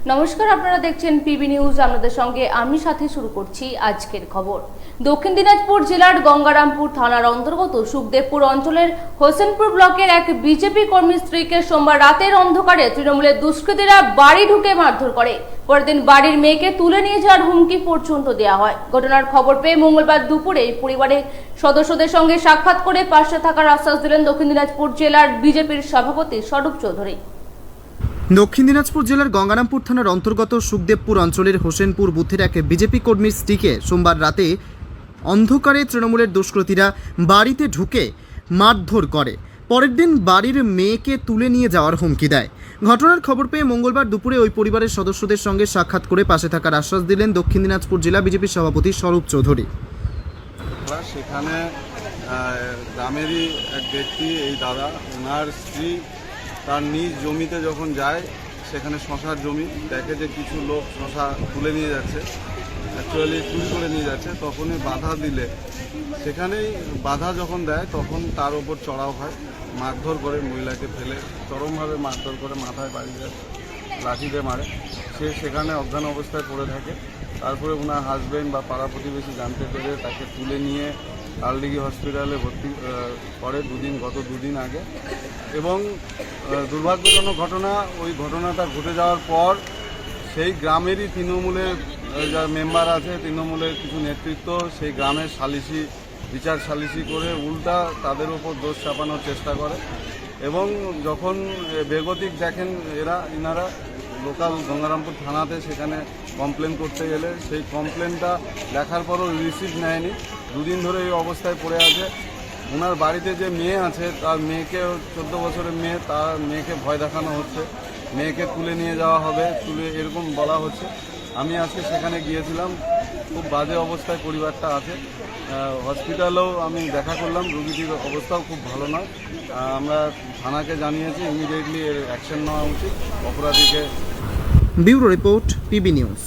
নমস্কার, আপনারা দেখছেন পিবি নিউজ। আপনাদের সঙ্গে আমি সাথে শুরু করছি আজকের খবর। দক্ষিণ দিনাজপুর জেলার গঙ্গারামপুর থানার অন্তর্গত সুখদেবপুর অঞ্চলের হোসেনপুর ব্লকের এক বিজেপি কর্মীর স্ত্রীকে সোমবার রাতের অন্ধকারে তৃণমূলের দুষ্কৃতীরা বাড়ি ঢুকে মারধর করে। পরের দিন বাড়ির মেয়েকে তুলে নিয়ে যাওয়ার হুমকি পর্যন্ত দেওয়া হয়। ঘটনার খবর পেয়ে মঙ্গলবার দুপুরে পরিবারের সদস্যদের সঙ্গে সাক্ষাৎ করে পাশে থাকার আশ্বাস দিলেন দক্ষিণ দিনাজপুর জেলার বিজেপির সভাপতি স্বরূপ চৌধুরী। দক্ষিণ দিনাজপুর জেলার গঙ্গারামপুর থানার অন্তর্গত সুখদেবপুর অঞ্চলের হোসেনপুর বুথের এক বিজেপি কর্মীর স্ত্রীকে সোমবার রাতে অন্ধকারে তৃণমূলের দুষ্কৃতীরা বাড়িতে ঢুকে মারধর করে। পরের দিন বাড়ির মেয়েকে তুলে নিয়ে যাওয়ার হুমকি দেয়। ঘটনার খবর পেয়ে মঙ্গলবার দুপুরে ওই পরিবারের সদস্যদের সঙ্গে সাক্ষাৎ করে পাশে থাকার আশ্বাস দিলেন দক্ষিণ দিনাজপুর জেলা বিজেপির সভাপতি স্বরূপ চৌধুরী। সেখানে গ্রামেরই এক ব্যক্তি, এই দাদা, ওনার স্ত্রী তার নিজ জমিতে যখন যায়, সেখানে শশার জমি, দেখে যে কিছু লোক শশা তুলে নিয়ে যাচ্ছে, অ্যাকচুয়ালি চুরি করে নিয়ে যাচ্ছে। তখনই বাধা দিলে, সেখানেই বাধা যখন দেয় তখন তার ওপর চড়াও হয়, মারধর করে, মহিলাকে ফেলে চরমভাবে মারধর করে, মাথায় বাড়ি দেয়, লাঠি দিয়ে মারে। সে সেখানে অজ্ঞান অবস্থায় পড়ে থাকে। তারপরে ওনার হাজব্যান্ড বা পাড়া প্রতিবেশী জানতে পেরে তাকে তুলে নিয়ে কালদিঘি হসপিটালে ভর্তি করে গত দুদিন আগে। এবং দুর্ভাগ্যজনক ঘটনা, ওই ঘটনাটা ঘটে যাওয়ার পর সেই গ্রামেরই তৃণমূলের যার মেম্বার আছে, তৃণমূলের কিছু নেতৃত্ব সেই গ্রামের বিচার সালিসি করে উল্টা তাদের উপর দোষ চাপানোর চেষ্টা করে। এবং যখন বেগতিক দেখেন ইনারা লোকাল গঙ্গারামপুর থানাতে সেখানে কমপ্লেন করতে গেলে, সেই কমপ্লেনটা দেখার পরও রিসিভ নেয়নি। দুদিন ধরে এই অবস্থায় পড়ে আছে। ওনার বাড়িতে যে মেয়ে আছে, তার মেয়েকে, 14 বছরের মেয়ে, তার মেয়েকে ভয় দেখানো হচ্ছে, মেয়েকে তুলে নিয়ে যাওয়া হবে, এরকম বলা হচ্ছে। আমি আজকে সেখানে গিয়েছিলাম, খুব বাজে অবস্থায় পরিবারটা আছে। হসপিটালেও আমি দেখা করলাম, রোগীটির অবস্থাও খুব ভালো নয়। আমরা থানাকে জানিয়েছি, ইমিডিয়েটলি এর অ্যাকশন নেওয়া উচিত, অপরাধীকে। Bureau report, PB news.